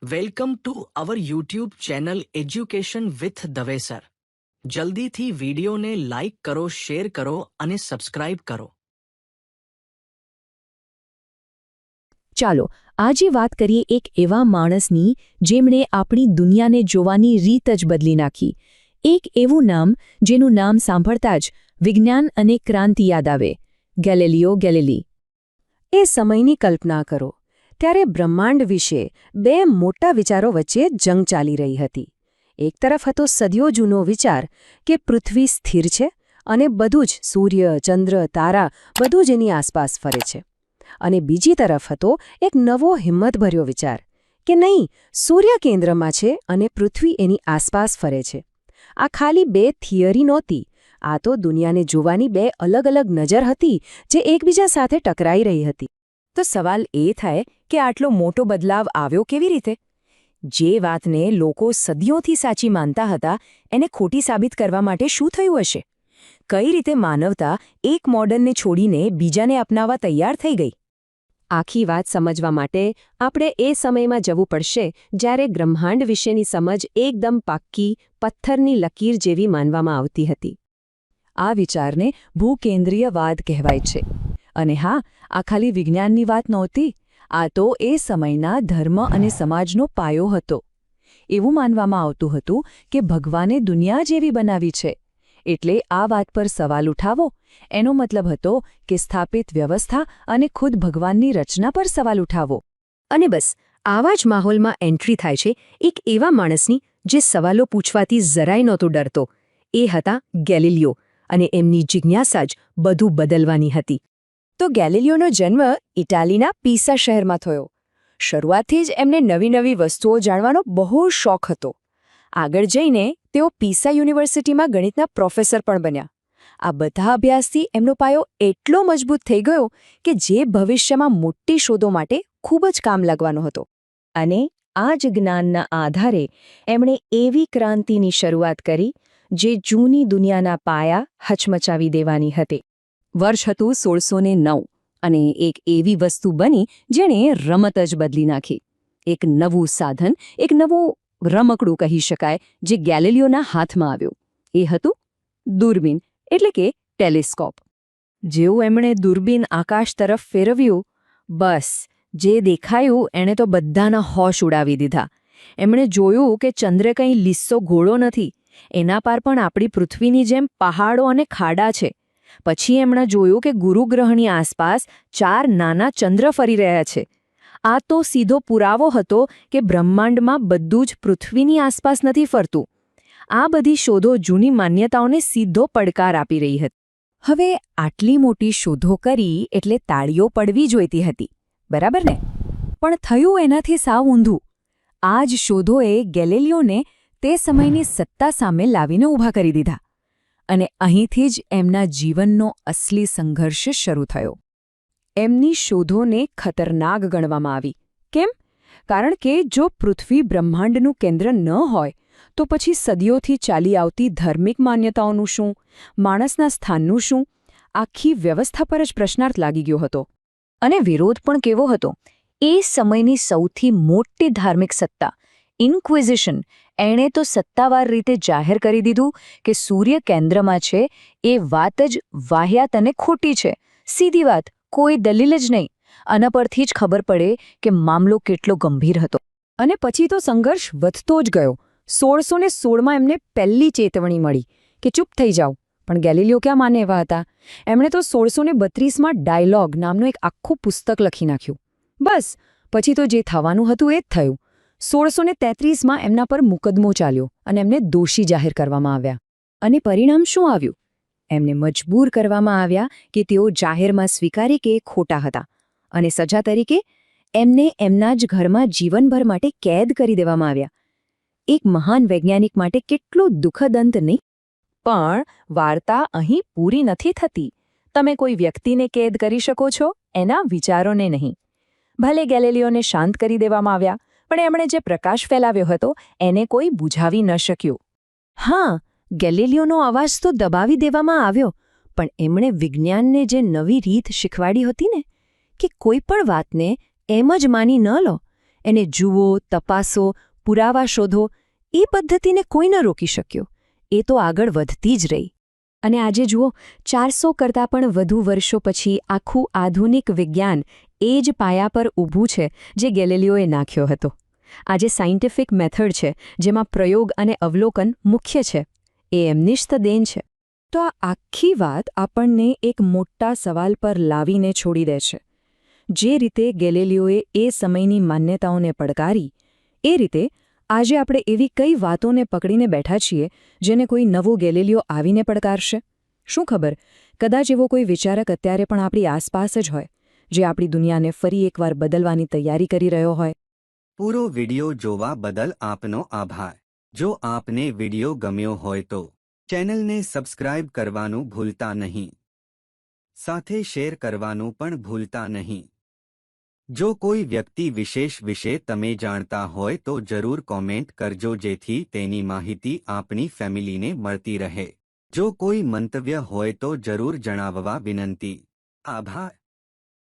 Welcome to our YouTube channel education with Dave sir. જલ્દીથી વિડીયોને like કરો, શેર કરો અને સબસ્ક્રાઇબ કરો. ચાલો આજે વાત કરીએ એક એવા માણસની જેમણે આપણી દુનિયાને જોવાની રીત જ બદલી નાખી. એક એવું નામ જેનું નામ સાંભળતા જ વિજ્ઞાન અને ક્રાંતિ યાદ આવે, ગેલિલિયો ગેલિલી. એ સમયની કલ્પના કરો. ત્યારે બ્રહ્માંડ વિશે બે મોટા વિચારો વચ્ચે જંગ ચાલી રહી હતી. એક તરફ હતો સદીઓ જૂનો વિચાર કે પૃથ્વી સ્થિર છે અને બધું જ સૂર્ય, ચંદ્ર, તારા બધું જ એની આસપાસ ફરે છે. અને બીજી તરફ હતો એક નવો હિંમતભર્યો વિચાર કે નહીં, સૂર્ય કેન્દ્રમાં છે અને પૃથ્વી એની આસપાસ ફરે છે. આ ખાલી બે થિયરી નહોતી, આ તો દુનિયાને જોવાની બે અલગ અલગ નજર હતી જે એકબીજા સાથે ટકરાઈ રહી હતી. તો સવાલ એ થાય કે આટલો મોટો બદલાવ આવ્યો કેવી રીતે? જે વાતને લોકો સદીઓથી સાચી માનતા હતા એને ખોટી સાબિત કરવા માટે શું થયું હશે? કઈ રીતે માનવતા એક મોડર્નને છોડીને બીજાને અપનાવવા તૈયાર થઈ ગઈ? આખી વાત સમજવા માટે આપણે એ સમયમાં જવું પડશે જ્યારે બ્રહ્માંડ વિશેની સમજ એકદમ પાક્કી પથ્થરની લકીર જેવી માનવામાં આવતી હતી. આ વિચારને ભૂકેન્દ્રીયવાદ કહેવાય છે. અને હા, આ ખાલી વિજ્ઞાનની વાત નહોતી, આ તો એ સમયના ધર્મ અને સમાજનો પાયો હતો. એવું માનવામાં આવતું હતું કે ભગવાને દુનિયા જેવી બનાવી છે, એટલે આ વાત પર સવાલ ઉઠાવો એનો મતલબ હતો કે સ્થાપિત વ્યવસ્થા અને ખુદ ભગવાનની રચના પર સવાલ ઉઠાવો. અને બસ આવા જ માહોલમાં એન્ટ્રી થાય છે એક એવા માણસની જે સવાલો પૂછવાથી જરાય નહોતો ડરતો. એ હતા ગેલિલિયો, અને એમની જિજ્ઞાસા જ બધું બદલવાની હતી. તો ગેલિલિયોનો જન્મ ઇટાલીના પીસા શહેરમાં થયો. શરૂઆતથી જ એમને નવી નવી વસ્તુઓ જાણવાનો બહુ શોખ હતો. આગળ જઈને તેઓ પીસા યુનિવર્સિટીમાં ગણિતના પ્રોફેસર પણ બન્યા. આ બધા અભ્યાસથી એમનો પાયો એટલો મજબૂત થઈ ગયો કે જે ભવિષ્યમાં મોટી શોધો માટે ખૂબ જ કામ લાગવાનો હતો. અને આ જ જ્ઞાનના આધારે એમણે એવી ક્રાંતિની શરૂઆત કરી જે જૂની દુનિયાના પાયા હચમચાવી દેવાની હતી. વર્ષ હતું 1609 અને એક એવી વસ્તુ બની જેણે રમત જ બદલી નાખી. એક નવું સાધન, એક નવું રમકડું કહી શકાય, જે ગેલિલિયોના હાથમાં આવ્યું. એ હતું દૂરબીન, એટલે કે ટેલિસ્કોપ. જેવું એમણે દૂરબીન આકાશ તરફ ફેરવ્યું, બસ જે દેખાયું એણે તો બધાના હોશ ઉડાવી દીધા. એમણે જોયું કે ચંદ્ર કંઈ લીસ્સો ઘોડો નથી, એના પર પણ આપણી પૃથ્વીની જેમ પહાડો અને ખાડા છે. પછી એમણે જોયું કે ગુરુગ્રહની આસપાસ 4 નાના ચંદ્ર ફરી રહ્યા છે. આ તો સીધો પુરાવો હતો કે બ્રહ્માંડમાં બધું જ પૃથ્વીની આસપાસ નથી ફરતું. આ બધી શોધો જૂની માન્યતાઓને સીધો પડકાર આપી રહી હતી. હવે આટલી મોટી શોધો કરી એટલે તાળીઓ પડવી જોઈતી હતી, બરાબર ને? પણ થયું એનાથી સાવ ઊંધું. આ જ શોધોએ ગેલિલિયોને તે સમયની સત્તા સામે લાવીને ઊભા કરી દીધા. અને અહીંથી જ એમના જીવનનો અસલી સંઘર્ષ શરૂ થયો. એમની શોધોને ખતરનાક ગણવામાં આવી. કેમ? કારણ કે જો પૃથ્વી બ્રહ્માંડનું કેન્દ્ર ન હોય તો પછી સદીઓથી ચાલી આવતી ધાર્મિક માન્યતાઓનું શું, માણસના સ્થાનનું શું? આખી વ્યવસ્થા પર જ પ્રશ્નાર્થ લાગી ગયો હતો. અને વિરોધ પણ કેવો હતો! એ સમયની સૌથી મોટી ધાર્મિક સત્તા, ઇન્ક્વિઝિશન, એણે તો સત્તાવાર રીતે જાહેર કરી દીધું કે સૂર્ય કેન્દ્રમાં છે એ વાત જ વાહિયાત અને ખોટી છે. સીધી વાત, કોઈ દલીલ જ નહીં. આના પરથી જ ખબર પડે કે મામલો કેટલો ગંભીર હતો. અને પછી તો સંઘર્ષ વધતો જ ગયો. 1616માં એમને પહેલી ચેતવણી મળી કે ચૂપ થઈ જાઓ. પણ ગેલિલિયો ક્યાં માને એવા હતા? એમણે તો 1632માં ડાયલોગ નામનું એક આખું પુસ્તક લખી નાખ્યું. બસ પછી તો જે થવાનું હતું એ જ થયું. 1633માં એમના પર મુકદ્દમો ચાલ્યો અને એમને દોષી જાહેર કરવામાં આવ્યા. અને પરિણામ શું આવ્યું? એમને મજબૂર કરવામાં આવ્યા કે તેઓ જાહેરમાં સ્વીકારે કે ખોટા હતા. અને સજા તરીકે એમને એમના જ ઘરમાં જીવનભર માટે કેદ કરી દેવામાં આવ્યા. એક મહાન વૈજ્ઞાનિક માટે કેટલો દુઃખદ અંત નહીં? પણ વાર્તા અહીં પૂરી નથી થતી. તમે કોઈ વ્યક્તિને કેદ કરી શકો છો, એના વિચારોને નહીં. ભલે ગેલિલિયોને શાંત કરી દેવામાં આવ્યા, પણ એમણે જે પ્રકાશ ફેલાવ્યો હતો એને કોઈ બુઝાવી ન શક્યું. હા, ગેલિલિયોનો અવાજ તો દબાવી દેવામાં આવ્યો, પણ એમણે વિજ્ઞાનને જે નવી રીત શીખવાડી હતી ને, કે કોઈ પણ વાતને એમ જ માની ન લો, એને જુઓ, તપાસો, પુરાવા શોધો, એ પદ્ધતિને કોઈ ન રોકી શક્યો. એ તો આગળ વધતી જ રહી. અને આજે જુઓ, 400 કરતાં પણ વધુ વર્ષો પછી આખું આધુનિક વિજ્ઞાન એ જ પાયા પર ઊભું છે જે ગેલિલિયોએ નાખ્યો હતો. આજે સાયન્ટિફિક મેથડ છે જેમાં પ્રયોગ અને અવલોકન મુખ્ય છે. એ એમની જ દેન છે. તો આ આખી વાત આપણને એક મોટા સવાલ પર લાવીને છોડી દે છે. જે રીતે ગેલિલિયોએ એ સમયની માન્યતાઓને પડકારી, એ રીતે આજે આપણે એવી કઈ વાતોને પકડીને બેઠા છીએ જેને કોઈ નવો ગેલિલિયો આવીને પડકારશે? શું ખબર, કદાચ એવો કોઈ વિચારક અત્યારે પણ આપણી આસપાસ જ હોય, જે આપણી દુનિયાને ફરી એકવાર બદલવાની તૈયારી કરી રહ્યો હોય. પૂરો વિડિયો જોવા બદલ આપનો આભાર. જો આપને વિડિયો ગમ્યો હોય તો ચેનલને સબસ્ક્રાઇબ કરવાનું ભૂલતા નહીં. સાથે શેર કરવાનું પણ ભૂલતા નહીં. જો કોઈ વ્યક્તિ વિશેષ વિશે તમે જાણતા હોય તો જરૂર કોમેન્ટ કરજો જેથી તેની માહિતી આપણી ફેમિલીને મળતી રહે. જો કોઈ મંતવ્ય હોય તો જરૂર જણાવવા વિનંતી. આભાર.